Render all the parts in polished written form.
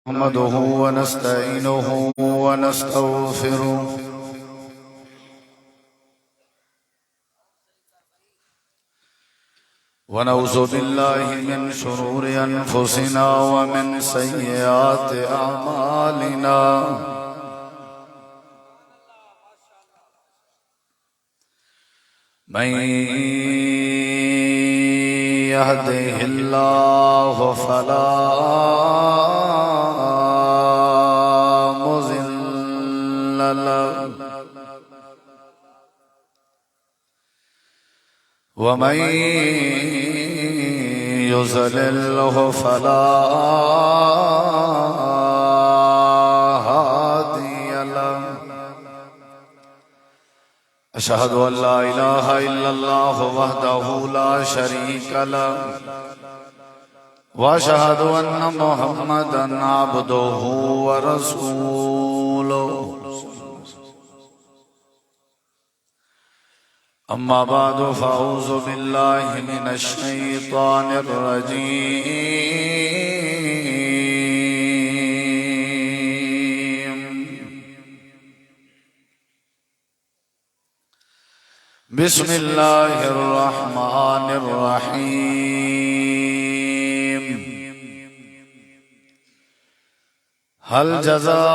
نحمده ونستعينه ونستغفره ونعوذ بالله من شرور أنفسنا ومن سيئات أعمالنا من يهده الله فلا مضل له ومن يضلل فلا هادي له أشهد أن لا إله إلا الله وحده لا شريك له وأشهد أن محمدا عبده ورسوله أما بعد فأعوذ بالله من الشيطان الرجيم بسم الله الرحمن الرحيم هل جزاء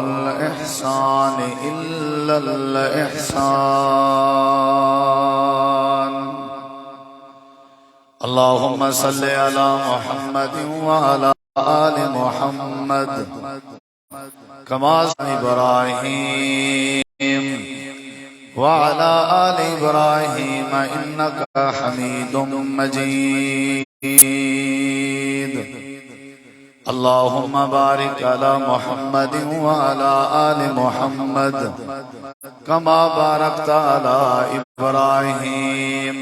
الإحسان إلا الإحسان اللهم صل على محمد وعلى آل محمد كما إبراهيم وعلى آل إبراهيم إنك حميد مجيد اللهم بارك على محمد وعلى آل محمد كما باركت على إبراهيم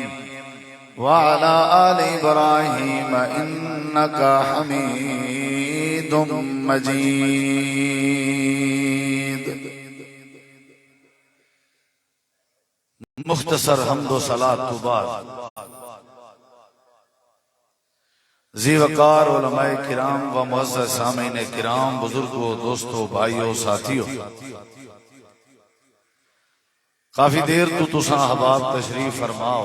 وعلى آل إبراهيم إنك حميد مجيد مختصر حمد و صلاة تو بعد ذی وقار علماء کرام و معزز سامعین کرام، بزرگوں، دوستوں، بھائیوں، ساتھیوں، کافی دیر تو تساں احباب تشریف فرماؤ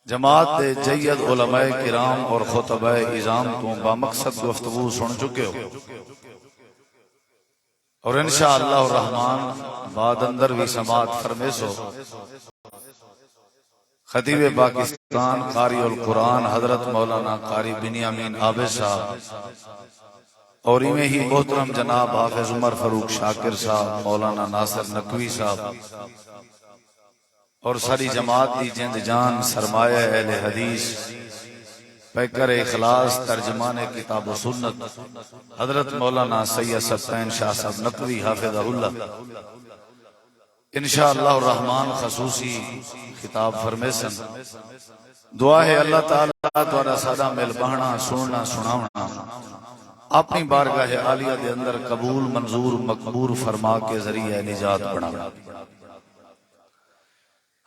جماعت دے جید علماء کرام اور خطبہ اعظام تو بامقصد گفتگو سن چکے ہو اور انشاءاللہ الرحمن بعد اندر بھی سماعت فرمیسو خطیب پاکستان قاری القرآن حضرت مولانا قاری بنیامین عابد صاحب اور میں ہی محترم جناب حافظ عمر فاروق شاکر صاحب، مولانا ناصر نقوی صاحب اور ساری جماعت دی جند جان سرمایہ اہل حدیث پیکر اخلاص ترجمان کتاب و سنت حضرت مولانا سید سبتین شاہ صاحب نقوی حافظہ اللہ انشاءاللہ الرحمن خصوصی خطاب فرمیسن دعا ہے اللہ تعالیٰ دوارا سادہ مل بہنا سننا سناونا اپنی بارگاہ عالیہ دے اندر قبول منظور مقبول فرما کے ذریعہ نجات بڑھا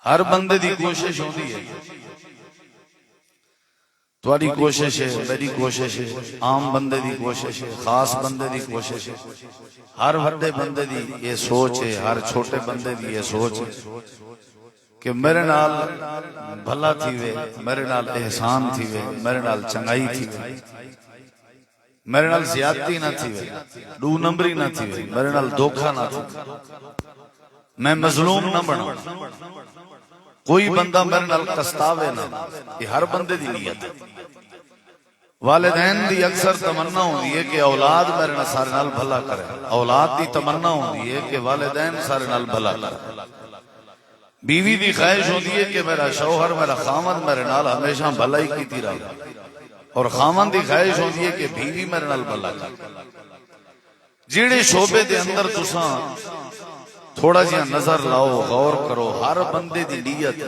ہر بندے دی کوشش ہوتی ہے، تمہاری کوشش ہے، میری کوشش ہے، عام بندے دی کوشش ہے، خاص بندے دی کوشش ہے، ہر بڑے بندے دی یہ سوچ ہے، ہر چھوٹے بندے دی یہ سوچ ہے کہ میرے نال بھلا تھی وے، میرے نال احسان تھی وے، میرے نال چنگائی تھی وے، میرے نال زیادتی نہ تھی وے، دو نمبری نہ تھی وے، میرے نال دھوکہ نہ تھی، میں مظلوم نہ بنا، کوئی بندہ میرے نال قسطاوے نہ، یہ ہر بندے دی نیت ہے۔ والدین دی اکثر تمنا ہوندی ہے کہ اولاد میرے نال سارے نال بھلا کرے، اولاد دی تمنا ہوندی ہے کہ والدین سارے نال بھلا کرے، بیوی دی خواہش ہوندی ہے کہ میرا شوہر میرا خامد میرے نال ہمیشہ بھلائی کیتی رہے، اور خامد دی خواہش ہوندی ہے کہ بیوی میرے نال بھلا کرے۔ جیڑے شعبے دے اندر تساں تھوڑا جہاں نظر لاؤ، غور کرو، ہر بندے دی نیت،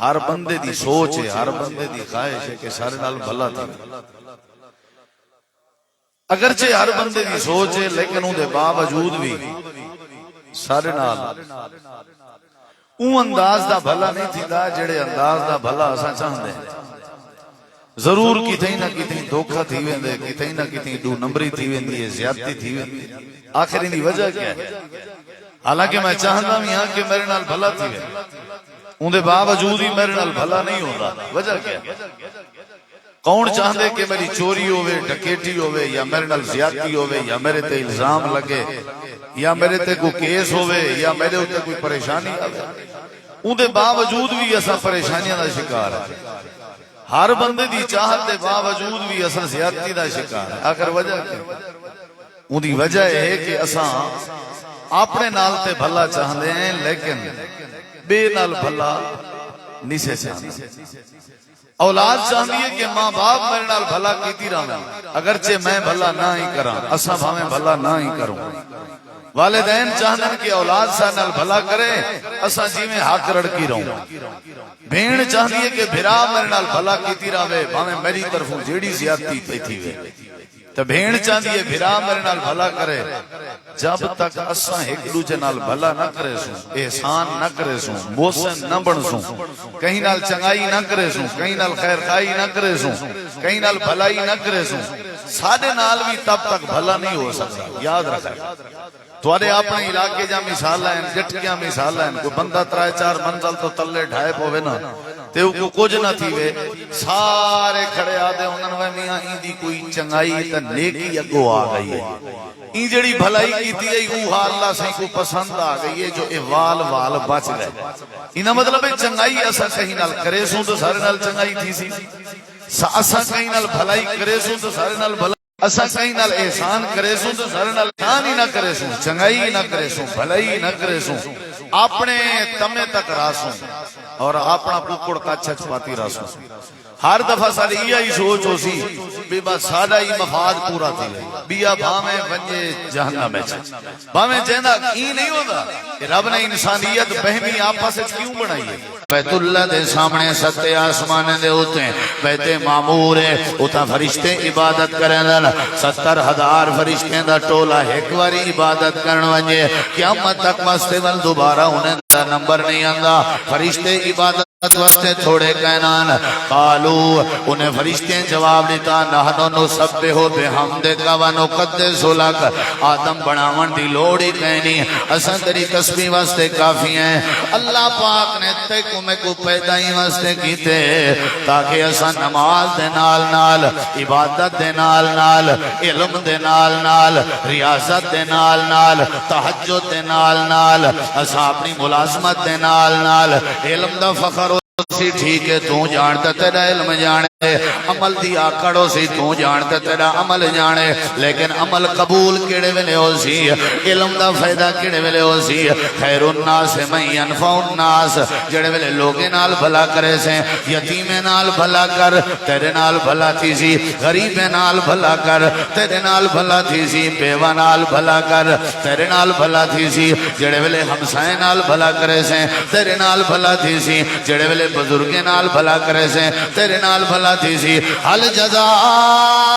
ہر بندے دی سوچ ہے، ہر بندے دی خواہش ہے کہ سارے نال بھلا تھی۔ اگرچہ ہر بندے دی سوچ ہے لیکن ان دے باوجود بھی سارے نال اون انداز دا بھلا نہیں تھی دا جڑے انداز دا بھلا اساں چاہندے ہیں۔ ضرور کتیں نہ کتیں دھوکھا تھی ویندے، کتیں نہ کتیں دو نمبری تھی ویندی ہے، زیادتی تھی ویندی ہے۔ آخر ان دی وجہ کیا ہے؟ حالانکہ میں چاہتا ہوں یہاں کہ میرے نال بھلا تھی ویندے، ان دے باوجود ہی میرے نال بھلا نہیں ہوتا۔ وجہ کیا ہے؟ کون چاہتے کہ میری چوری ہوئے، ڈکیٹی ہوئے، یا میرے نال زیادتی ہوئے، یا میرے تے الزام لگے، یا میرے تے کوئی کیس ہوئے، یا میرے تے کوئی پریشانی آوے، ان دے باوجود بھی اسا پریشانیاں دا شکار ہے۔ ہر بندے دی چاہت دے باوجود بھی اسا زیادتی دا شکار ہے۔ آخر وجہ کیا؟ ان دی وجہ ہے کہ اسا اپنے نال تے بھلا چاہتے ہیں لیکن بے نال بھلا نہیں سے چاہتے۔ اولاد چاہتی ہے کہ ماں باپ میرے نال بھلا کیتی رہنا، اگرچہ میں بھلا نہ ہی کراں، اسا بھاویں بھلا نہ ہی کروں۔ والدین چاہتے ہیں کہ اولاد سا نال بھلا کرے، اسا جی میں حق رڑکی رہوں۔ بھیڑ چاہتی ہے کہ بھرا میرے نال بھلا کیتی رہے، بھاویں میری طرفوں جیڑی زیادتی پئی تھی وے۔ تو بھیڑ چاہتی ہے بھرا میرے نال بھلا کرے، جب تک اساں ایک دوجے نال بھلا نہ کرے سوں، احسان نہ کرے سوں، محسن نہ بن سوں، کہیں نال چنگائی نہ کرے سوں، کہیں نال خیر خائی نہ کرے سوں، کہیں نال بھلائی نہ کرے سوں، سادے نال بھی تب تک بھلا نہیں ہو سکتا۔ یاد رکھیں توارے اپنے علاقے جا مثال ہیں، جٹکیاں مثال ہیں، کوئی بندہ ترائے چار منزل تو تلے ڈھائے پوے نا تے کو کچھ نہ تھی وے، سارے کھڑے آدھے انہوں نے میاں این دی کوئی چنگائی تا نیکی اگو آ گئی ہے، این جڑی بھلائی کیتی ہے اوہا اللہ سے کو پسند آ گئی ہے، جو وال وال بچ گئے۔ انہا مطلب ہے چنگائی اسا کہیں نال کرے سوں تو سارے نال چنگائی تھی سی، اسا کہیں نال بھلائی کرے سوں تو سارے نال بھلائی، اسا کہیں نال احسان کرے سوں تو سارے نال احسان ہی نہ کرے سوں، چنگائی نہ کرے سوں، بھلائی نہ کرے سوں، اپنے تمے تک راسوں اور اپنا ککڑ کا چھچ پاتی راسوں۔ ہر دفعہ ساری یہی سوچ ہو سی بھی بس سادہ ہی مفاد پورا تھی گئی، بیا بھامیں ونجے جہنم میں چھے بھامیں جہندہ کی نہیں ہوتا کہ رب نے انسانیت بہمی آپا سے کیوں بنائی ہے۔ بیت اللہ دے سامنے ستے آسمان دے ہوتے ہیں، بیت معمور ہے، اتا فرشتے عبادت کریں دن، 70,000 فرشتے دا ٹولا ایک واری عبادت کرن ونجے، قیامت تک مستقبل دوبارہ انہیں دا نمبر نہیں آندا، فرشتے عبادت واسطے تھوڑے کہنان، قالو انہیں فرشتے جواب دیتا، نحنو نسبحو بحمدک و نقدس لک، آدم بناون دی لوڑی کہنی، اساں تیری تسبیح واسطے کافی ہیں۔ اللہ پاک نے تے کو میں کو پیدائی واسطے کیتے تاکہ اساں نماز دے نال نال، عبادت دے نال نال، علم دے نال نال، ریاضت دے نال نال، تہجد دے نال نال، اساں اپنی ملازمت دے نال نال، علم دا فخر سی ٹھیک ہے تو جانتا تیرا علم جانے، عمل دی آکڑوں سی تو جانتا تیرا عمل جانے، لیکن عمل قبول کیڑے ویلے ہو سی، علم دا فائدہ کیڑے ویلے ہو سی، خیر الناس من ینفع الناس، جڑے ویلے لوگے نال بھلا کرے سے، یتیم نال بھلا کر تیرے نال بھلا تھی سی، غریب نال بھلا کر تیرے نال بھلا تھی سی، بیوہ نال بھلا کر تیرے نال بھلا تھی سی، جڑے ویلے ہمسائے نال بھلا کرے سے تیرے نال بھلا تھی سی، جڑے ویلے بزرگے نال بھلا کرے سے تیرے نال بھلا تھی سی۔ حل جزاء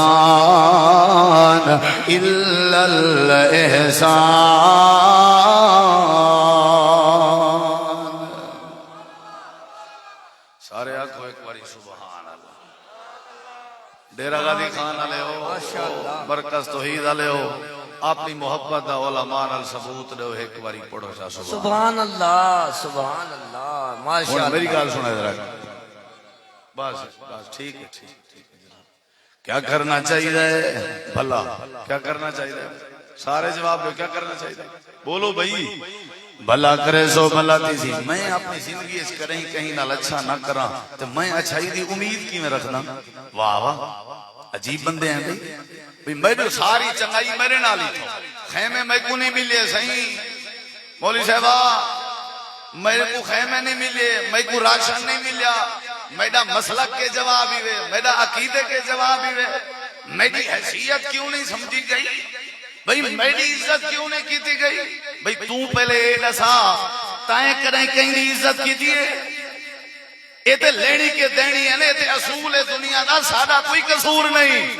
والاحسان الا الاحسان۔ سارے آنکھو ایک باری سبحان اللہ۔ ڈیرہ غازی خان آلے ہو، مرکز توحید آلے ہو، اپنی محبت دا علماء نال ثبوت دو، ایک باری پڑھو شاہ سبحان اللہ، سبحان اللہ، ماشاءاللہ۔ میری گال سنا ذرا، بس بس ٹھیک ہے ٹھیک ہے۔ کیا کرنا چاہیے بھلا، کیا کرنا چاہیے؟ سارے جواب دو، کیا کرنا چاہیے؟ بولو بھائی، بھلا کرے سو بھلا تھی سی۔ میں اپنی زندگی اس کریں کہیں نال اچھا نہ کراں تو میں اچھائی دی امید کی میں رکھنا؟ واہ واہ، عجیب بندے ہیں بھئی، میرے ساری چنگائی میرے نال ہی تھو، خیمے میں کو نہیں ملے صحیح مولوی صاحبہ، میرے کو خیمے نہیں ملے، میں کو راشن نہیں ملیا، میرا مسلک کے جواب ہی وے، میرا عقیدے کے جواب ہی وے، میری حیثیت کیوں نہیں سمجھی گئی بھئی، میری عزت کیوں نہیں کیتی گئی بھئی؟ تو پہلے نسا تائیں کریں کہیں دی عزت کیتی ہے، یہ تے لینی کے دینی ہے نا، یہ تے اصول ہے دنیا دا، سادہ کوئی قصور نہیں۔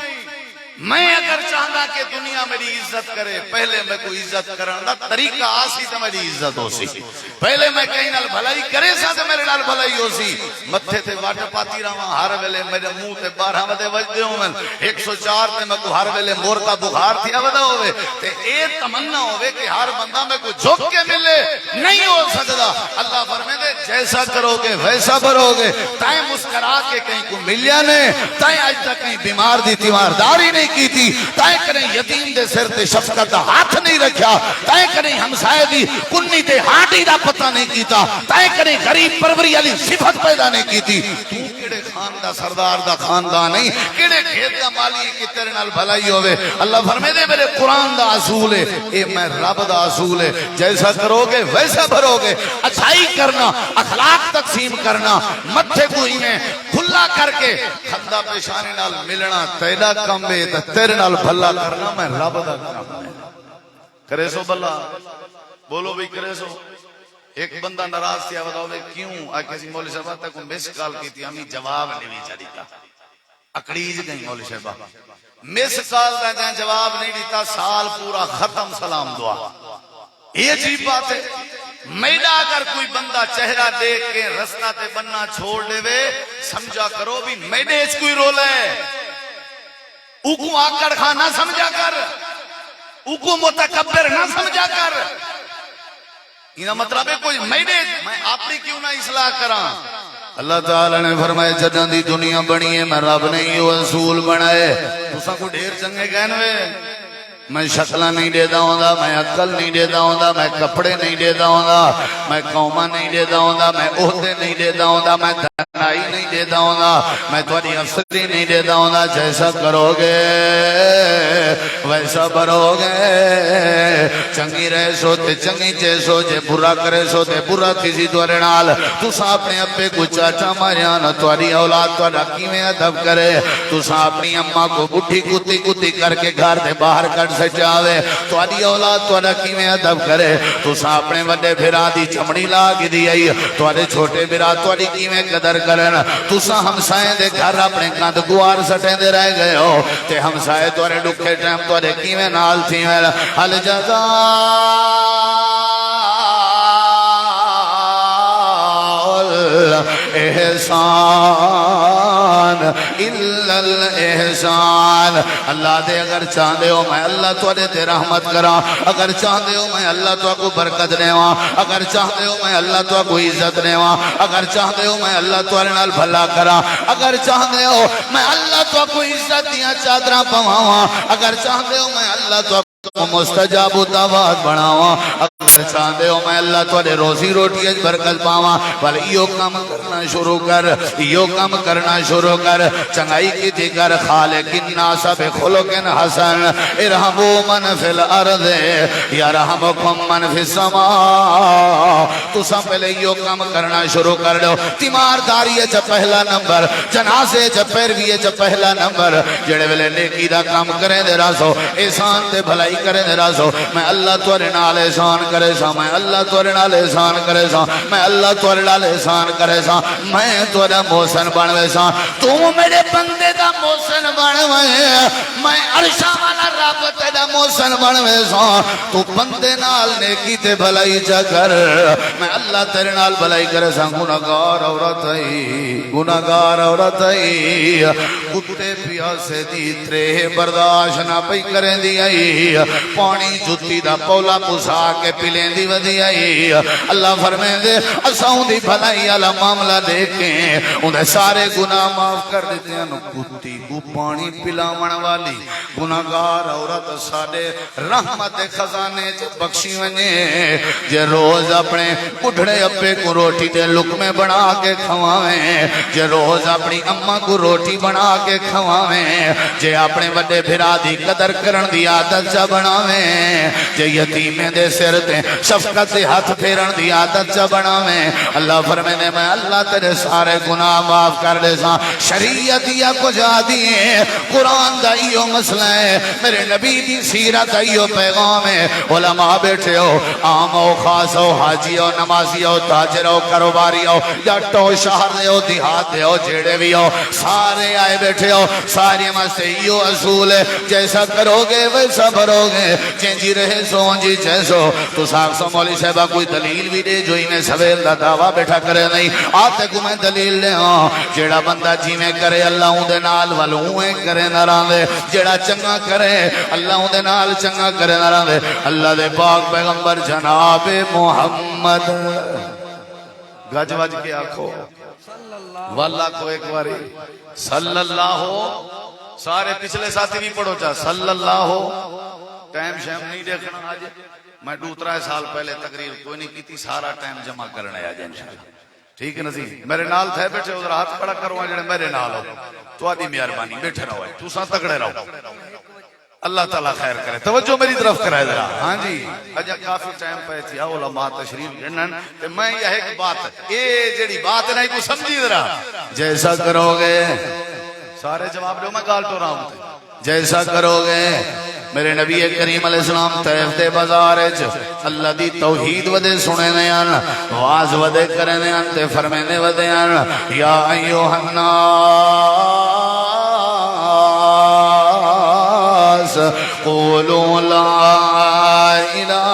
میں اگر چاہتا کہ دنیا میری عزت کرے پہلے میں کوئی عزت کرنا طریقہ آسی تو میری عزت ہو سی پہلے میں کہیں نال بھلائی کرے سا تو میرے نال بھلائی ہو سی متھے تے واٹ پاتی رہا ہر ویلے میرے منہ تے 12 بجے وجدے ہوں میں 104 تے میں کو ہر ویلے مور کا بخار تھیا ودا ہوئے تے اے تمنا ہوئے کہ ہر بندہ میں کو جھک کے ملے نہیں ہو سکتا اللہ فرمائے دے جیسا کرو گے ویسا بھرو گے تائیں مسکرا کے کہیں کو ملیا نے تائیں آج تک کہیں بیمار دی تیمارداری نہیں کی تھی تائیں کریں یتیم دے سر تے شفقت دا ہاتھ نہیں رکھا تائیں کریں ہمسائے دی کنی تے ہانڈی دا پتہ نہیں کیتا تائیں کریں غریب پروری علی صفت پیدا نہیں کی تھی تو کیڑے خان دا سردار دا خاندان نہیں کیڑے کھیت دا مالی کی تیرے نال بھلائی ہوئے اللہ فرمائے دے میرے قرآن دا اصول ہے اے میں رب دا اصول ہے جیسا کرو گے ویسا بھرو گے اچھائی کرنا اخلاق تقسیم کرنا متھے کو ہی میں کھلا کر کے خندہ پیشانی نال ملنا تیرا کم ہے تیرے نال بھلا کرنا میں رب دا کام ہے کرے سو بھلا بولو بھی کرے سو ایک بندہ ناراض تھیا بتاؤ بھائی کیوں آج کسی مولوی صاحب تک مس کال کی تھی ہمیں جواب نہیں چاہی تھا اکڑیج گئی مولوی صاحب مس کال دا جہاں جواب نہیں دیتا سال پورا ختم سلام دعا یہ عجیب بات ہے میڈا اگر کوئی بندہ چہرہ دیکھ کے رستہ تے بننا چھوڑ دے وے سمجھا کرو بھی میڈے اس کوئی رول ہے اوکو آکڑ خان نہ سمجھا کر اوکو متکبر نہ سمجھا کر یہ مطلب ہے کوئی میڈے میں اپنی کیوں نہ اصلاح کراں اللہ تعالی نے فرمایا جداں دی دنیا بنی ہے میں رب نے یہ اصول بنائے تساں کو ڈھیر چنگے کہنوے میں شکلہ نہیں دیتا ہوں دا میں عقل نہیں دیتا ہوں دا میں کپڑے نہیں دیتا ہوں دا میں قومہ نہیں دیتا ہوں دا میں عہدے نہیں دیتا ہوں دا میں دنائی نہیں دیتا ہوں دا میں تمہاری افسری نہیں دیتا ہوں دا جیسا کرو گے ویسا بھرو گے چنگی رہ سو تے چنگی چیسو جے برا کرے سو تے برا کسی دوارے نال تسا اپنے ابے کو چاچا ماریانا تمہاری اولاد تو رکی میں ادب کرے تسا اپنی اماں کو بٹھی کتی کتی کر کے گھر دے باہر کر سجاوے تو آدھی اولاد تو رکی میں ادب کرے تو سا اپنے وڈے بھرا دی چمڑی لاغ دی آئی تو آدھے چھوٹے بھرا تو آدھی کی میں قدر کرن تو سا ہمسائیں دے گھر اپنے کاند گوار سٹیں دے رہ گئے ہو تے ہمسائے تو آدھے ڈکھے ٹائم تو آدھے کی میں نال تھی میں حل جزا احسان الا الاحسان اللہ دے اگر چاہدے ہو میں اللہ تو دے رحمت کرا اگر چاہدے ہو میں اللہ تو کو برکت دیواں اگر چاہدے ہو میں اللہ تو کو عزت دیواں اگر چاہدے ہو میں اللہ تو نال بھلا کرا اگر چاہدے ہو میں اللہ تو کو عزت دیاں چادراں پواواں اگر چاہدے ہو میں اللہ تو مستجاب دعوات بناواں اگر چاہدے ہو میں اللہ تو روزی روٹی اج برکت پاواں بل ایو کام کرنا شروع کر ایو کام کرنا شروع کر چنگائی کی تھی کر خالق الناس بخلق حسن ارحموا من فی الارض یرحمکم من فی السماء تو سب پہلے ایو کام کرنا شروع کر دو تیمارداری ہے پہلا نمبر جنازے پیروی ہے پہلا نمبر جڑے ویلے نیکی دا کام کریں دے راسو احسان تے بھلائی کرے دے راسو میں اللہ توارے نال احسان کرے سا میں اللہ توارے نال احسان کرے سا میں اللہ توارے نال احسان کرے سا میں توارا محسن بنوے سا تو میرے بندے دا محسن بنوے میں عرشہ والا رب تیرا محسن بنوے سا تو بندے نال نیکی تے بھلائی جا کر میں اللہ تیرے نال بھلائی کرے سا گناہگار عورت آئی کتے پیاسے دی ترے برداشت نہ پئی کریں دی آئی پانی جتی دا پولا پسا کے پلیں دی ودی آئی اللہ فرمائے دے اساؤں دی بھلائی علا معاملہ دیکھیں انہیں سارے گناہ معاف کر دیتے ہیں کتی کو پانی پلاون والی گناہگار عورت سارے رحمت خزانے بخشی ونجے جے روز اپنے بڑھڑے اپے کو روٹی دے لقمے بنا کے کھوائیں جے روز اپنی اماں کو روٹی بنا کے کھوائیں جے اپنے وڈے بھرا دی قدر کرن دی عادت چا بناویں جے یتیمیں دے سر دے شفقت دے ہاتھ پھیرن دی عادت چا بناویں اللہ فرمائے دے میں اللہ تیرے سارے گناہ معاف کر دے سا شریعت یا کو جا دیئے قرآن دائیو مسئلہ ہے میرے نبی دی سیرت دائیو پیغام ہے علماء بیٹھے ہو عام و خاص ہو حاجی ہو نمازی ہو تاجر ہو کاروباری ہو یا ٹو شہر دے ہو دیہات دے ہو جیڑے بھی ہو سارے آئے بیٹھے ہو ساری مستے یہ اصول ہے جیسا کرو گے ویسا بھرو گے چینجی رہے سونجی جیسو تو ساکھ سو مولی صاحبہ کوئی دلیل بھی دے جو انہیں سویل دا دعویٰ بیٹھا کرے نہیں آتے کو میں دلیل لے ہوں جیڑا بندہ جی میں کرے اللہ ہوں دے نال والویں کرے نران دے جیڑا چنگا کرے اللہ ہوں دے نال چنگا کرے نران دے اللہ دے پاک پیغمبر جناب محمد گج وج کے آنکھو واللہ کو ایک باری صلی اللہ ہو سارے پچھلے ساتھی بھی پڑھو چاہ صلی اللہ ہو ٹائم شیم نہیں دیکھنا آج میں 2-3 سال پہلے تقریر کوئی نہیں کی تھی سارا ٹائم جمع کرنے آج انشاءاللہ ٹھیک ہے نظیر میرے نال تھے بیٹھے ادھر ہاتھ کھڑا کرو جڑے میرے نال ہو تو آدھی مہربانی بیٹھے رہو تو سا تکڑے رہو اللہ تعالیٰ خیر کرے توجہ میری طرف کرائے ذرا ہاں جی اجا کافی ٹائم پہ تھی علماء تشریف گنن تے میں یہ ایک بات اے جڑی بات نہیں کو سمجھی ذرا جیسا کرو گے سارے جواب دو میں گال تو رہا ہوں جیسا کرو گے میرے نبی کریم علیہ السلام طیف دے بازار اللہ دی توحید ودے سنے نیان واز ودے کرے نیان تے فرمینے ودے آن یا ایوہ الناس قولوا لا الہ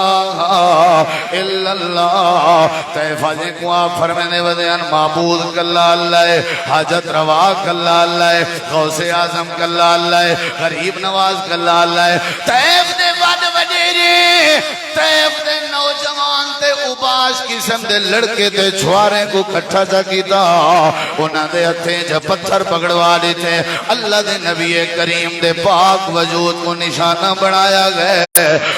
الا اللہ طیفہ جے کو آپ فرمینے ودے آن معبود کاللہ اللہ حاجت روا کاللہ اللہ غوث اعظم کاللہ اللہ غریب نواز کاللہ اللہ طیف دے باد وڈیری طیف دے نوجوان تے اباش قسم دے لڑکے تے چھوارے کو کٹھا جا کیتا انہاں دے ہتھیں جا پتھر پکڑوا دیتے اللہ دے نبی کریم دے پاک وجود کو نشانہ بنایا گئے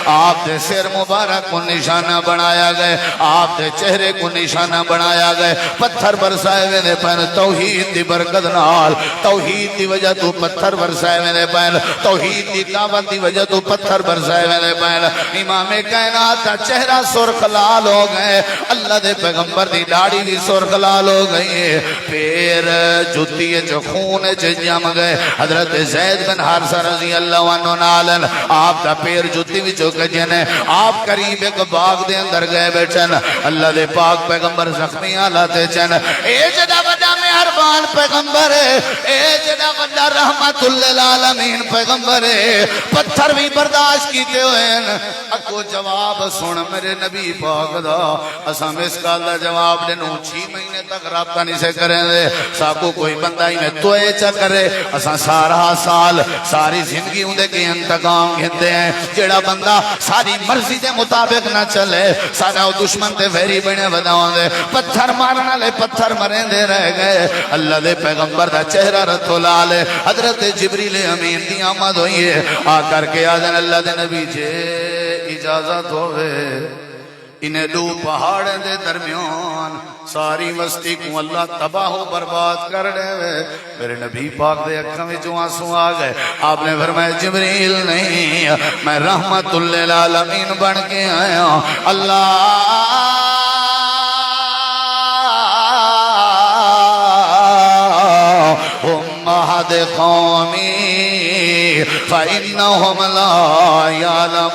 آپ دے سر مبارک کو نشانہ بنایا گئے آپ دے چہرے کو نشانہ بنایا گئے پتھر برسائے میں دے پہن توحید دی برکت نال توحید دی وجہ تو پتھر برسائے میں دے پہن توحید دی دعوت دی وجہ تو پتھر برسائے میں دے پہن امام کائنات کا چہرہ سرخ لال ہو گئے اللہ دے پیغمبر دی داڑھی دی سرخ لال ہو گئی پیر جتی جو خون جم گئے حضرت زید بن حارثہ رضی اللہ عنہ نالن آپ کا پیر جتی بھی چکے جنے آپ قریب ایک باغ دے اندر گئے بیٹھن اللہ دے پاک پیغمبر زخمی آلاتے چن اے جدا بڑا مہربان پیغمبر ہے اے جدا بڑا رحمت للعالمین پیغمبر ہے پتھر بھی برداشت کیتے ہوئے ہیں اکو جواب سن میرے نبی پاک دا اساں مسکال دا جواب دے 6 مہینے تک رابطہ نہیں سے کریں دے ساکو کوئی بندہ ہی میں توئے چا کرے اساں سارا سال ساری زندگی ہوندے کے انتقام گھنتے ہیں جیڑا بندہ ساری مرضی دے مطابق نہ چلے سارا دشمن تے ویری بنے وداؤں دے پتھر مارنا لے پتھر مریں دے رہ گئے اللہ دے پیغمبر دا چہرہ رتو لالے حضرت جبریل امین دی آمد ہوئی ہے آ کر کے آدن اللہ دے نبی جے اجازت ہوئے انہیں 2 پہاڑ دے درمیان ساری وستی کو اللہ تباہ و برباد کر دے میرے نبی پاک دے اکھاں میں جو آنسو آ گئے آپ نے فرمایا جبریل نہیں میں رحمت للعالمین بن کے آیا اللہ مہد قومی فإنهم لا يعلمون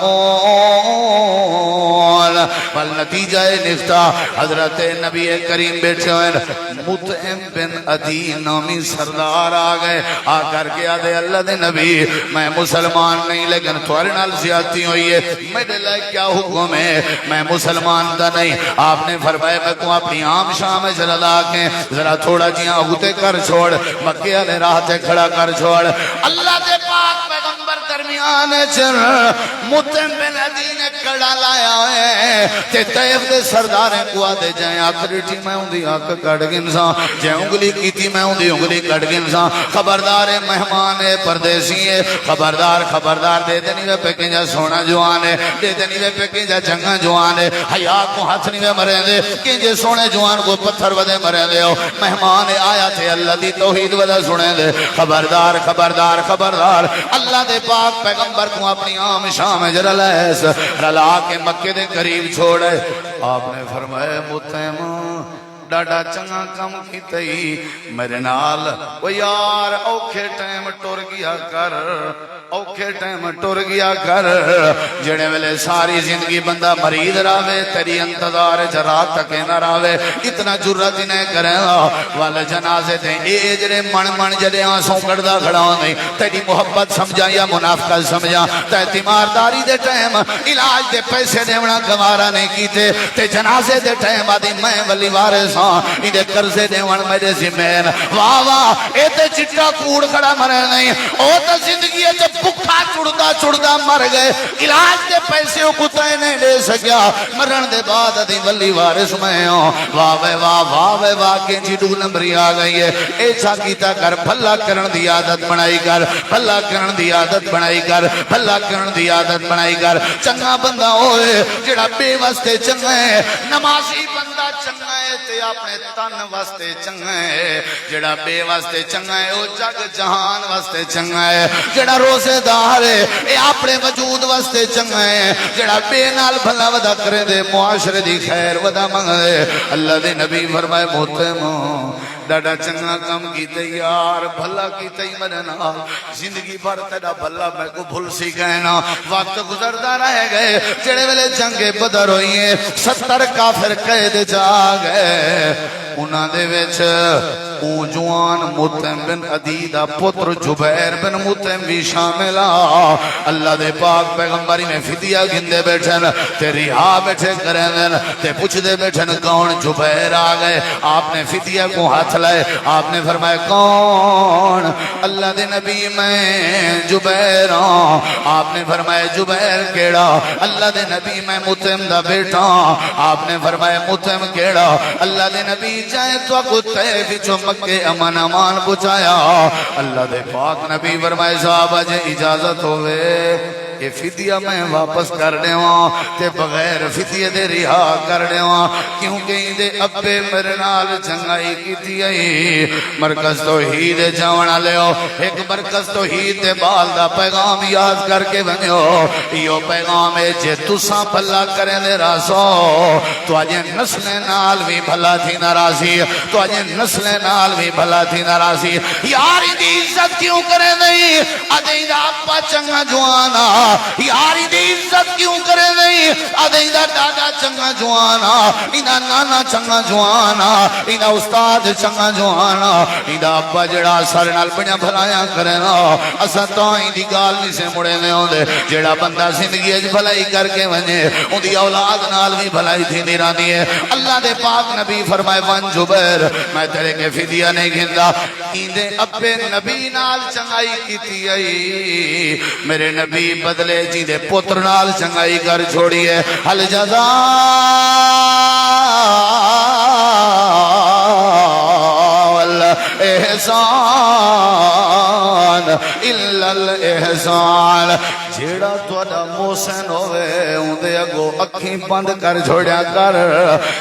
والنتیجہ نفتہ حضرت نبی کریم بیٹھے ہوئے مطعم بن عدی نامی سردار آ گئے آ کر کے آدھے اللہ دے نبی میں مسلمان نہیں لیکن تھوڑے نال زیادتی ہوئی ہے میرے لئے کیا حکم ہے میں مسلمان دا نہیں آپ نے فرمایا میں کو اپنی عام شام جلالہ کے ذرا تھوڑا جیاں ہوتے کر چھوڑ مکے والے راہ تے کھڑا کر چھوڑ اللہ دے پاک پیغمبر درمیان چر مطعم بن عدی نے کڑا لایا ہوئے تے طیف دے سرداریں کو آدھے جائیں آخری ٹھی میں ہوں دی آنکھ کٹ گنساں جائیں انگلی کی تھی میں ہوں دی انگلی کٹ گنساں خبردار مہمان پردیسی ہے خبردار دے دنی وے پہ جا سونا جوان ہے دے دنی وے پہ جا چنگا جوان ہے حیاء کو ہاتھ نہیں وے مرے دے کہ سونے جوان کو پتھر ودے مرے دے ہو مہمان آیا تھے اللہ دی توحید ودہ سنے دے خبردار اللہ دے پاک پیغمبر کو اپنی عام شام جرلیس رلا کے مکے دے قریب چھوڑے آپ نے فرمایا مطعم ڈاڈا چنگا کم کی تئی میرے نال وہ یار اوکھے ٹائم ٹور گیا کر اوکھے ٹائم ٹر گیا کر جڑے ویلے ساری زندگی بندہ مریض راوے تیری انتظار رات تک نہ راوے اتنا جرت نہ کرے وال جنازے تے اے جڑے من جڑے آنسوں کڑدا کھڑا نہیں تیری محبت سمجھا یا منافقت سمجھا تے تیمارداری دے ٹائم علاج دے پیسے دیونا گوارا نہیں کیتے تے جنازے دے ٹائم آدھی میں ولی وارث ہاں انہیں قرضے دیوان میرے ذمین واہ واہ اے تے چٹا کوڑ کھڑا مرے نہیں او تے زندگی ہے جب بکھا چڑدا مر گئے علاج دے پیسے کو تے نہیں دے سکیا مرن دے بعد آدھی ولی وارث میں ہوں واہ کہ جی 2 نمبری آ گئی ہے اے چھا کیتا کر بھلا کرن دی عادت بنائی کر بھلا کرن دی عادت بنائی کر بھلا کرن دی عادت بنائی کر چنگا بندہ ہوئے جڑا بے واسطے چنگا ہے نمازی بندہ چنگا ہے تے اپنے تن واسطے چنگا ہے جڑا بے واسطے چنگا ہے او جگ جہان واسطے چنگا ہے جڑا روزے دار ہے اے اپنے وجود واسطے چنگا ہے جڑا بے نال بھلا ودا کرے دے معاشرے دی خیر ودا منگے اللہ دے نبی فرمائے محترم ڈاڈا چنگا کم کیتے یار بھلا کیتے ہی مرنا زندگی بھر تیرا بھلا میں کو بھول سی کہنا وقت گزردا رہ گئے جڑے ویلے جنگ بدر ہوئی ہیں 70 کافر قید جا گئے انہاں دے وچ او جوان مطعم بن عدی دا پتر جبیر بن مطعم بھی شامل اللہ دے پاک پیغمبری میں فدیہ گندے بیٹھن تے رہا بیٹھے کریں تے پوچھ دے بیٹھن کون جبیر آ گئے آپ نے فدیہ کو ہاتھ لائے آپ نے فرمایا کون اللہ دے نبی میں جبیر ہوں آپ نے فرمایا جبیر کیڑا اللہ دے نبی میں مطعم دا بیٹا آپ نے فرمایا مطعم کیڑا اللہ دے نبی جائے تو کتے بچو مکے امن امان بچایا اللہ دے پاک نبی فرمائے صحابہ جے اجازت ہوئے یہ فدیہ میں واپس کر دے ہوں تے بغیر فدیہ دے رہا کر دے ہوں کیونکہ دے ابے میرے نال چنگائی کیتی آئی مرکز توحید جاونا لے ہو ایک مرکز توحید دے بال دا پیغام یاد کر کے بنے ہو یہ پیغام ہے جے تساں بھلا کریں دے راسو تو آجے نسل نال بھی بھلا تھی ناراضی تو آجے نسل نال بھی بھلا تھی ناراضی یاری دی عزت کیوں کریں نہیں آدھے دا اپا چنگا جوانا یاری دی عزت کیوں کرے نہیں آدھے دا دادا چنگا جوانا اینا نانا چنگا جوانا اینا استاد چنگا جوانا اینا ابا جڑا سارے نال بڑیا بھلایا کرنا اسا تو ہی دی گال نہیں سے مڑے میں ہوں دے جڑا بندہ زندگی اج بھلائی کر کے ونجے ان دی اولاد نال بھی بھلائی تھی نیرانی ہے اللہ دے پاک نبی فرمائے ون جبیر میں تیرے کے فدیہ نہیں گھندا ایندے ابے نبی نال چنگائی کیتی آئی میرے نبی بدلے جی دے پتر نال چنگائی کر چھوڑی ہے حل جزا احسان الا الاحسان جیڑا توڑا محسن ہوئے ان دے اگو اکھیں بند کر چھوڑیا کر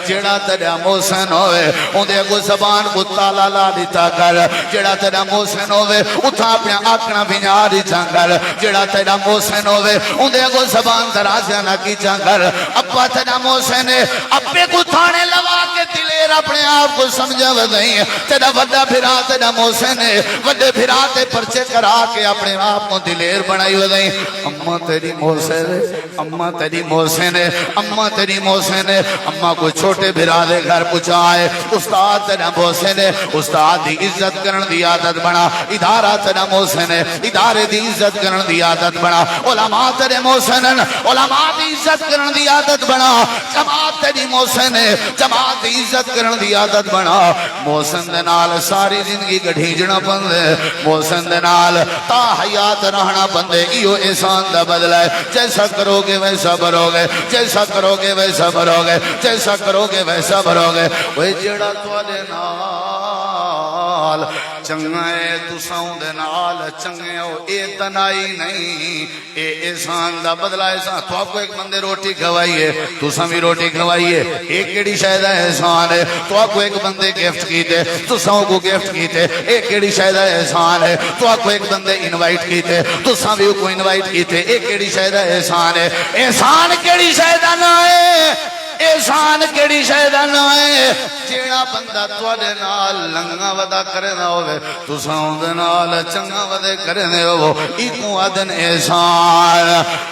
جیڑا تیرا محسن ہوئے ان دے اگو زبان کو تالا لا دیتا کر جیڑا تیرا محسن ہوئے اتھا اپنے آکھنا بھینا دیتا کر جیڑا تیرا محسن ہوئے ان دے اگو زبان درازیاں نہ کی چاہ کر ابا تیرا محسن ہے اپنے کو تھانے لوا کے دلیر اپنے آپ کو سمجھا ودائیں تیرا وڈا پھرا تیرا محسن ہے وڈے پھرا تے پرچے کرا کے اپنے آپ کو دلیر بنائی ودائیں اماں تیری محسن ہے اماں تیری محسن ہے اماں تیری محسن ہے اماں کو چھوٹے بھرا دے گھر پچھائے استاد تیرا محسن ہے استاد دی عزت کرن دی عادت بنا ادارہ تیرا محسن ہے ادارے دی عزت کرن دی عادت بنا علماء تیرے محسن ہیں علماء دی عزت کرن دی عادت بنا جماعت تیری محسن ہے جماعت دی عزت کرن دی عادت بنا محسن دے نال ساری زندگی گھڑیجنا بندے محسن دے نال تا حیات رہنا بندے ایو احسان دا بدلہ ہے جیسا کرو گے ویسا بھرو گے جیسا کرو گے ویسا بھرو گے جیسا کرو گے ویسا بھرو گے وہ جڑا توڑے نال چنگائے تو ساؤں دے نال چنگے ہو اے تنائی نہیں اے احسان دا بدلہ احسان تو آپ کو ایک بندے روٹی کھوائیے تو سمی روٹی کھوائیے ایک کیڑی شاہدہ احسان ہے تو آپ کو ایک بندے گفٹ کیتے تو ساؤں کو گفٹ کیتے ایک کیڑی شاہدہ احسان ہے تو آپ کو ایک بندے انوائٹ کیتے تو سمی کو انوائٹ کیتے ایک کیڑی شاہدہ احسان ہے احسان کیڑی شاہدہ نہ ہے احسان کیڑی شاہدہ نہ ہے جیڑا جڑا بندہ تواڈے نال لنگا ودا کردا ہوے تساں اودے نال چنگا ودے کرنے ہو ایکو آدن احسان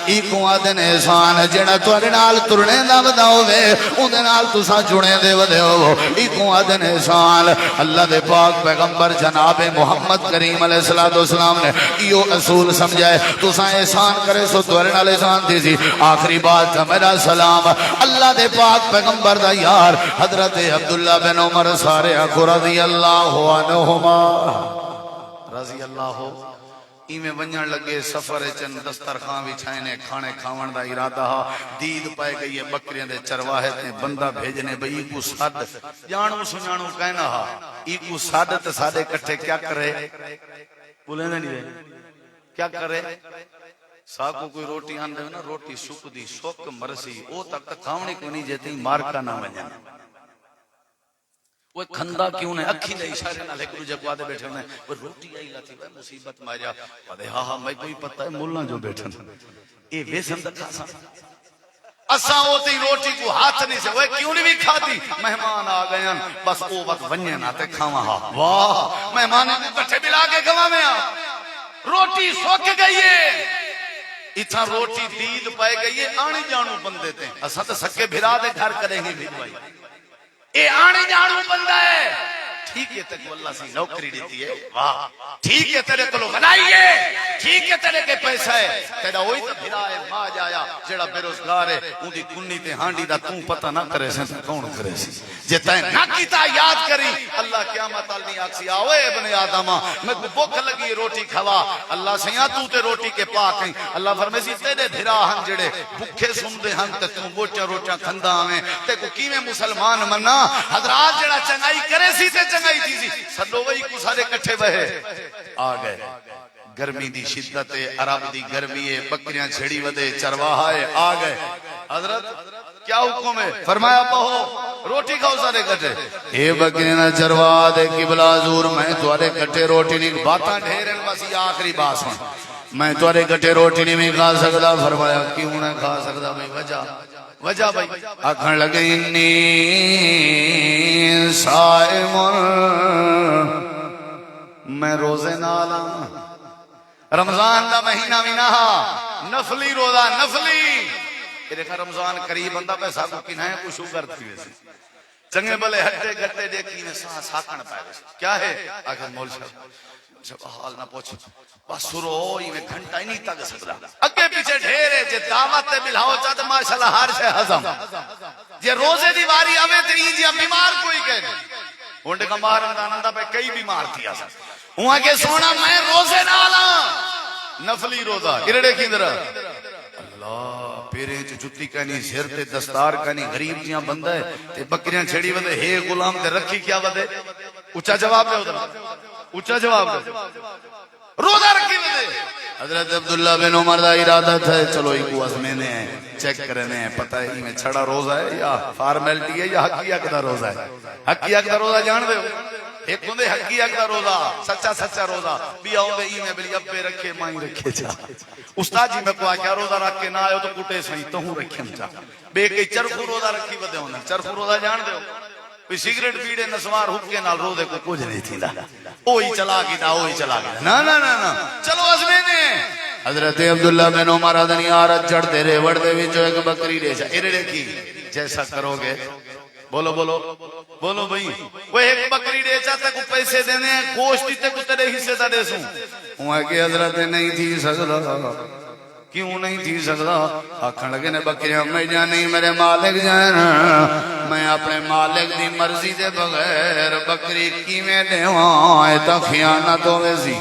ایکو آدن احسان جڑا تواڈے نال ترنے دا ودا ہوے اودے نال تساں جڑے دے ودے ہو ایکو آدن احسان اللہ دے پاک پیغمبر جناب محمد کریم علیہ الصلوۃ والسلام نے ایو اصول سمجھائے تساں احسان کرے سو تواڈے نال احسان دی سی آخری بات میرا سلام اللہ دے پاک پیغمبر دا یار حضرت عبداللہ بن عمر سارے آخو رضی اللہ عنہما رضی اللہ ایویں ونجن لگے سفر چن دسترخوان وچھائنے کھانے کھاون دا ارادہ دید پائے گئی ہے بکریاں دے چرواہے تے بندہ بھیجنے بھئی کو سد جانو سنانو کہنا ہا ایکو سد تے سادے کٹھے کیا کرے بولے نہیں رہے کیا کرے ساکو کوئی روٹی آن دے نا روٹی سک دی سک مرسی او تک کھاونے کو نہیں جیتے مارکا نہ ونجن وہ کھندا کیوں نے اکھی دے اشارے نال ایک دوجے کو آدے بیٹھے نے وہ روٹی آئی لاتی ہے مصیبت ماریا آدے ہاں ہاں میں کوئی پتہ ہے مولا جو بیٹھے اے ویسن دا کھاسا اساں ہوتی روٹی کو ہاتھ نہیں سے وہ کیوں نہیں بھی کھاتی مہمان آ گئے بس او وقت ونجے نہ تے کھاواں ہا واہ مہمان نے کٹھے ملا کے کھاواں روٹی سوک گئی ہے اتنا روٹی دید پائے گئی ہے آنی جانو بندے تے اساں تے سکے بھرا دے گھر کریں گے بھائی اے آنے جانو بندہ ہے ٹھیک ہے تک اللہ سی نوکری دیتی ہے واہ ٹھیک ہے تیرے کو غنائی ہے ٹھیک ہے تیرے کے پیسہ ہے تیرا وہی تو بھرا ہے ماں جایا جڑا بے روزگار ہے ان دی کنی تے ہانڈی دا توں پتہ نہ کرے سے کون کرے سی جے تے نہ کیتا یاد کری اللہ قیامت ال نہیں آکسی آوے ابن آدم میں کو بھوک لگی روٹی کھوا اللہ سیاں تو تے روٹی کے پاک ہیں اللہ فرمائے سی تیرے بھرا ہن جڑے بھوکے سندے ہن تے تو بوٹا روٹا کھندا آویں تے کو کیویں مسلمان مننا حضرات جڑا چنگائی کرے سی تے چنگائی تھی سی سدو وہی کو سارے کٹھے بہے آ گئے گرمی دی شدت عرب دی گرمی ہے بکریاں چھڑی ودے چرواہے آ گئے حضرت کیا حکم ہے فرمایا بہو روٹی کھاؤ سارے کٹھے اے بکریاں نہ چرواہ دے قبلہ حضور میں تمہارے کٹھے روٹی نہیں باتاں ڈھیرن بس یہ آخری بات سن میں تمہارے کٹھے روٹی نہیں کھا سکتا فرمایا کیوں نہ کھا سکتا میں وجہ بھائی آکھن لگے انی صائم میں روزے نالا رمضان دا مہینہ بھی نہ نفلی روزہ نفلی دیکھا رمضان قریب بندہ پیسہ کو کنہیں کو شوگر تھی ویسے چنگے بلے ہٹے گھٹے دیکھی میں ساکن پائے کیا ہے آخر مول جب حال نہ پوچھو بس سرو ہوئی میں گھنٹہ ہی نہیں تک سکتا اگے پیچھے ڈھیرے جے دعوت ملاؤ چاہتے ماشاءاللہ ہر شے ہضم جے روزے دی واری آوے تے ای جی بیمار کوئی کہے ہونڈ کا مار رمضان پہ کئی بیمار تھی آسا وہاں کے سونا میں روزے نالا نفلی روزہ ارڑے کی درہ اللہ پیرے چ جُتی کہنی سر تے دستار کہنی غریب جیاں بندہ ہے تے بکریاں چھڑی ودے ہے غلام تے رکھی کیا ودے اونچا جواب دے ادھر اونچا جواب دے روزہ رکھی ودے حضرت عبداللہ بن عمر دا ارادہ تھا چلو ایک وزمینے ہیں چیک کرنے ہیں پتہ ہے میں چھڑا روزہ ہے یا فارمیلٹی ہے یا حقیقت دا روزہ ہے حقیقت دا روزہ جان دے ایک ہوندے حقیقت دا روزہ سچا روزہ بھی آؤں دے ای میں بلی ابے رکھے مائیں رکھے چاہ استاد جی میں کو آکیا روزہ رکھ کے نہ آئے تو کٹے سہی تو ہوں رکھے چاہ بے کئی چرخو روزہ رکھی ودے ہونا چرخو روزہ جان دے کوئی سگریٹ پیڑے نسوار حکے نال روزے کو کچھ نہیں تھی دا اوہی چلا گیا اوہی چلا گیا نا چلو ازمینے حضرت عبداللہ بن عمر ادنی آرت جڑ دے رے وڑ دے وچو ایک بکری ریچا ارڑے کی جیسا کرو گے بولو بھئی وہ ایک بکری ریچا تے کو پیسے دینے ہیں گوشتی تے کو تیرے حصے تا دے سوں وہاں کہ حضرت نہیں تھی سکتا کیوں نہیں تھی سکتا آکھن لگے نے بکریاں میں جانی میرے مالک جان میں اپنے مالک دی مرضی دے بغیر بکری کی میں دیواں ایتا خیانت ہو ویسی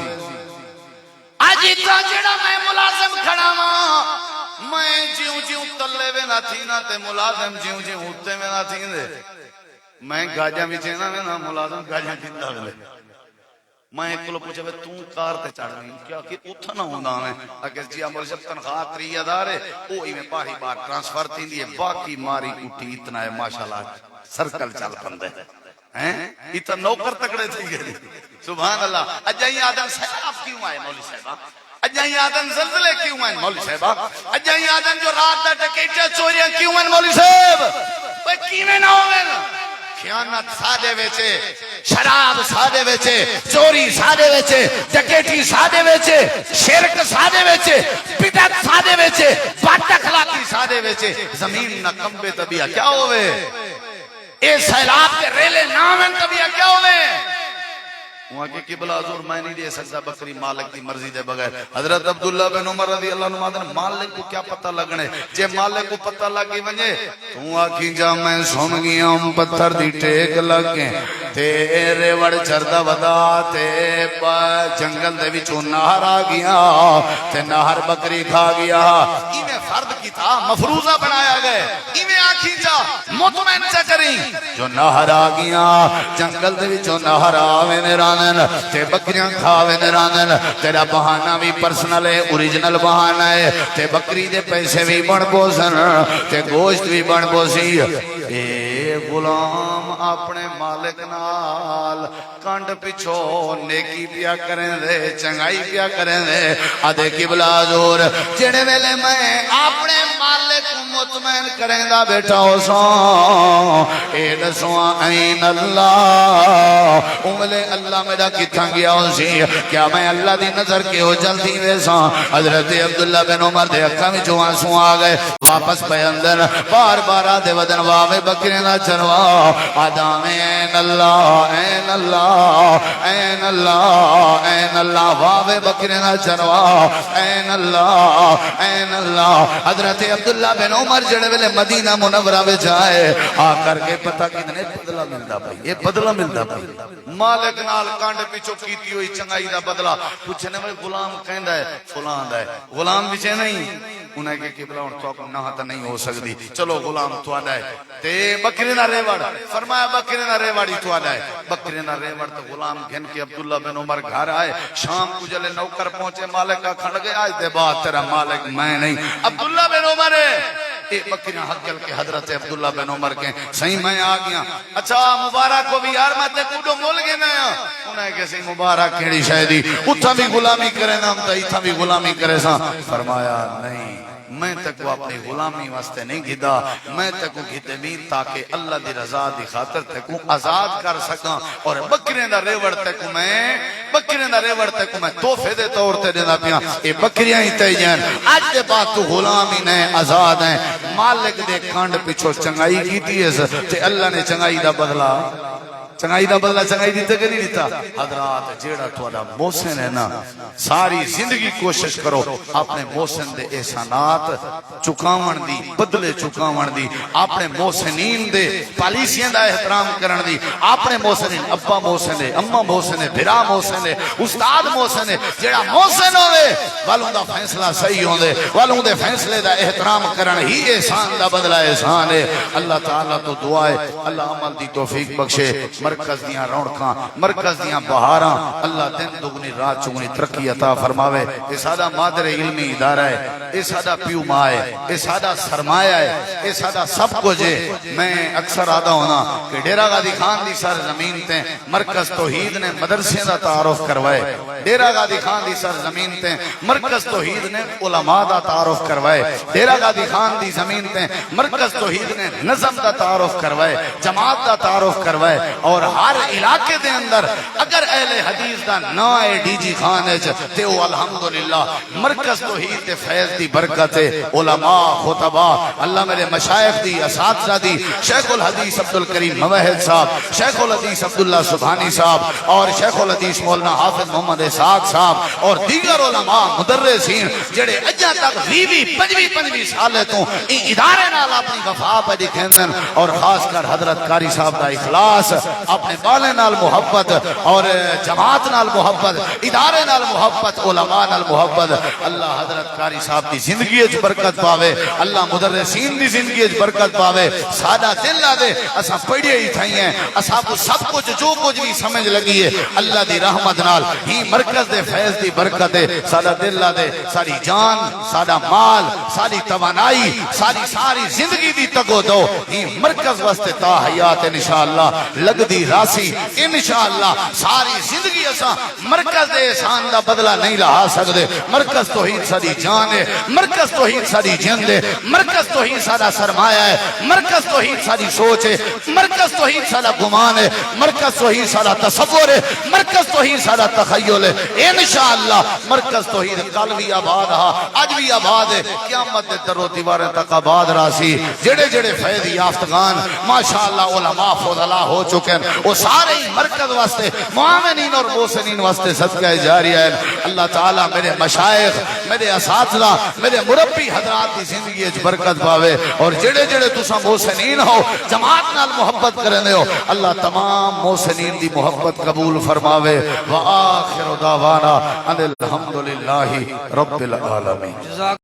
آج اتنا جڑا میں ملازم کھڑا ماں میں جیوں تلے وے نہ تھی نہ تے ملازم جیوں ہوتے میں نہ تھی دے میں گاجہ بھی چینا میں نہ ملازم گاجہ کھندا وے میں ایک کلو پوچھا تو کار تے چڑھ گئی کیا کہ اتھا نہ ہونا میں اگر جی عمل جب تنخواہ 30,000 ہے اوہی میں پاہی بار ٹرانسفر تھی دیئے باقی ماری کٹی اتنا ہے ماشاءاللہ سرکل چل پندے اتنا نوکر تکڑے تھی گئے سبحان اللہ اجائی آدم سیلاب کیوں آئے مولی صاحبہ اجائی آدم زلزلے کیوں آئے مولی صاحبہ اجائی آدم جو رات دا ٹکیٹے چوریاں کیوں آئے مولی صاحب وہ کیویں نہ ہوئے خیانت سادے ویچے، شراب سادے ویچے، چوری سادے ویچے، ڈکیٹی سادے ویچے، شرک سادے ویچے، بدعت سادے ویچے، بد اخلاقی سادے ویچے، زمین نہ کمبے طبیعہ کیا ہوئے؟ اے سیلاب کے ریلے نامن طبیعہ کیا ہوئے؟ وہاں کی قبلہ حضور میں نہیں دے سکتا بکری مالک کی مرضی دے بغیر. حضرت عبداللہ بن عمر رضی اللہ عنہ مادن مالک کو کیا پتہ لگنے جے مالک کو پتہ لگی ونجے تو آکھی جا میں سن گیا ہوں پتھر دی ٹیک لگے تیرے وڑ چردہ ودا تے جنگل دے وچوں نہر آ گیا تے نہر بکری کھا گیا. ایویں فرد کی تھا مفروضہ بنایا گئے ایویں آکھی جا مطمئن سے کریں جو نہر آ گیا جنگل دے وچوں نہر آوے نران تے بکریاں کھاوے نرانن تیرا بہانہ بھی پرسنل ہے اوریجنل بہانہ ہے تے بکری دے پیسے بھی بڑھ بوسن تے گوشت بھی بڑھ بوسی. اے غلام اپنے مالک نال کانڈ پچھو نیکی پیا کریں دے چنگائی پیا کریں دے. آدھے قبلہ حضور جڑے ویلے میں اپنے مالک مطمئن کریں دا بیٹھا ہو سو اے دسواں این اللہ املے اللہ میرا کتھاں گیا ہو سی کیا میں اللہ دی نظر کے ہو جلدی ویسا. حضرت عبداللہ بن عمر دے اکھا میں جو آنسوں آگئے واپس پہ اندر بار بار آدھے ودن واوے بکرے نہ چنوا آدھام این اللہ این اللہ این اللہ این اللہ واوے بکرے نہ چنوا این اللہ این اللہ. حضرت عبداللہ بن عمر جڑے ویلے مدینہ منورہ میں جائے آ کر کے پتہ کتنے بدلہ ملتا بھائی یہ بدلہ ملتا بھائی مالک نال کانڈ پیچھو کیتی ہوئی چنگائی دا بدلہ پوچھنے میں غلام کہندہ ہے فلان دا ہے غلام بچے نہیں انہیں کہ قبلہ ان تو نہ تا نہیں ہو سکتی چلو غلام تو آدھا ہے تے بکری نہ ریوڑ فرمایا بکری نہ ریوڑی تو آدھا ہے بکری نہ ریوڑ تو غلام گھن کے عبداللہ بن عمر گھر آئے شام کو جلے نوکر پہنچے مالک کا کھڑ گئے آج دے بعد تیرا مالک میں نہیں عبداللہ بن عمر ہے. اے بکریاں حق کل کے حضرت عبداللہ بن عمر کے صحیح میں آ گیا اچھا مبارک کو بھی یار میں تے کوڈو مول گئے نیا انہیں کسی مبارک کیڑی شاہدی اتھا بھی غلامی کرے نا ہم تا اتھا بھی غلامی کرے سا. فرمایا نہیں میں تک وہ اپنی غلامی واسطے نہیں گھدا میں تک وہ گھتے بھی تاکہ اللہ دی رضا دی خاطر تک وہ آزاد کر سکاں اور بکرین دا ریوڑ تک میں توفے دے طور تے دینا پیا اے بکریاں ہی تے جائیں آج دے بعد تو غلامی نہیں آزاد ہیں. مالک دے کانڈ پچھو چنگائی کیتی ہے تے اللہ نے چنگائی دا بدلہ چنگائی دیتا کہ نہیں دیتا. حضرات جیڑا تھوڑا محسن ہے نا ساری زندگی کوشش کرو اپنے محسن دے احسانات چکاون دی بدلے چکاون دی اپنے محسنین دے پالیسیاں دا احترام کرن دی اپنے محسنین ابا محسن ہے اماں محسن ہے بھرا محسن ہے استاد محسن ہے جیڑا محسن ہوئے والوں دا فیصلہ صحیح ہوندے والوں دے فیصلے دا احترام کرن ہی احسان دا بدلہ احسان ہے. اللہ تعالیٰ تو دعائے اللہ عمل دی توفیق بخشے مرکز دیاں رونقاں مرکز دیاں بہاراں اللہ دن دگنی رات چگنی ترقی عطا فرماوے. یہ سادہ مادر علمی ادارہ ہے یہ سادہ پیو ماں ہے یہ سادہ سرمایہ ہے یہ سادہ سب کچھ ہے. میں اکثر آدھا ہونا کہ ڈیرہ غازی خان دی سر زمین تے مرکز توحید نے مدرسے دا تعارف کروائے ڈیرہ غازی خان دی سر زمین تے مرکز توحید نے علماء دا تعارف کروائے ڈیرہ غازی خان دی زمین تے مرکز توحید نے نظم دا تعارف کروائے جماعت دا تعارف کروائے. اور ہر علاقے دے اندر اگر اہل حدیث دا نا ہے ڈی جی خان ہے تے وہ الحمدللہ مرکز توحید دے فیض دی برکت ہے. علماء خطباء اللہ میرے مشائخ دی اساتذہ دی شیخ الحدیث عبدالکریم موحد صاحب شیخ الحدیث عبداللہ سبحانی صاحب اور شیخ الحدیث مولانا حافظ محمد اسحاق صاحب اور دیگر علماء مدرسین جڑے اجا تک 20-25 سالے تو ادارے نال اپنی وفا پہ دکھیندن اور خاص کر حضرت قاری صاحب دا اخلاص اپنے بالے نال محبت اور جماعت نال محبت ادارے نال محبت علماء نال محبت. اللہ حضرت قاری صاحب دی زندگی اچ برکت پاوے اللہ مدرسین دی زندگی اچ برکت پاوے. سادہ دل لا دے اساں پڑھے ہی تھئی ہیں اساں کو سب کچھ جو کچھ بھی سمجھ لگی ہے اللہ دی رحمت نال ہی مرکز دے فیض دی برکت ہے. سادہ دل لا دے ساری جان سادہ مال ساری توانائی ساری زندگی دی تگو دو ہی مرکز واسطے تا حیات انشاءاللہ لگ دی دی راسی انشاءاللہ ساری زندگی اساں مرکز دے احسان دا بدلہ نہیں لہا سکدے مرکز توحید ساری جان ہے مرکز توحید ساری جند ہے مرکز توحید سارا سرمایہ ہے مرکز توحید ساری سوچ ہے مرکز توحید سارا گمان ہے مرکز توحید سارا تصور ہے مرکز توحید سارا تخیل ہے انشاءاللہ مرکز توحید کل بھی آباد رہا آج بھی آباد ہے قیامت دے در و دیواریں تک آباد راسی جڑے جڑے فیض یافتگان ماشاءاللہ علماء فضلاء ہو چکے ہیں وہ سارے ہی مرکز واسطے معاونین اور محسنین واسطے صدقہ جاریہ ہے اللہ تعالیٰ میرے مشائخ میرے اساتذہ میرے مربی حضرات کی زندگی اچ برکت پاوے اور جڑے جڑے تساں محسنین ہو جماعت نال محبت کرنے ہو اللہ تمام محسنین دی محبت قبول فرماوے وآخر دعوانا ان الحمدللہ رب العالمین.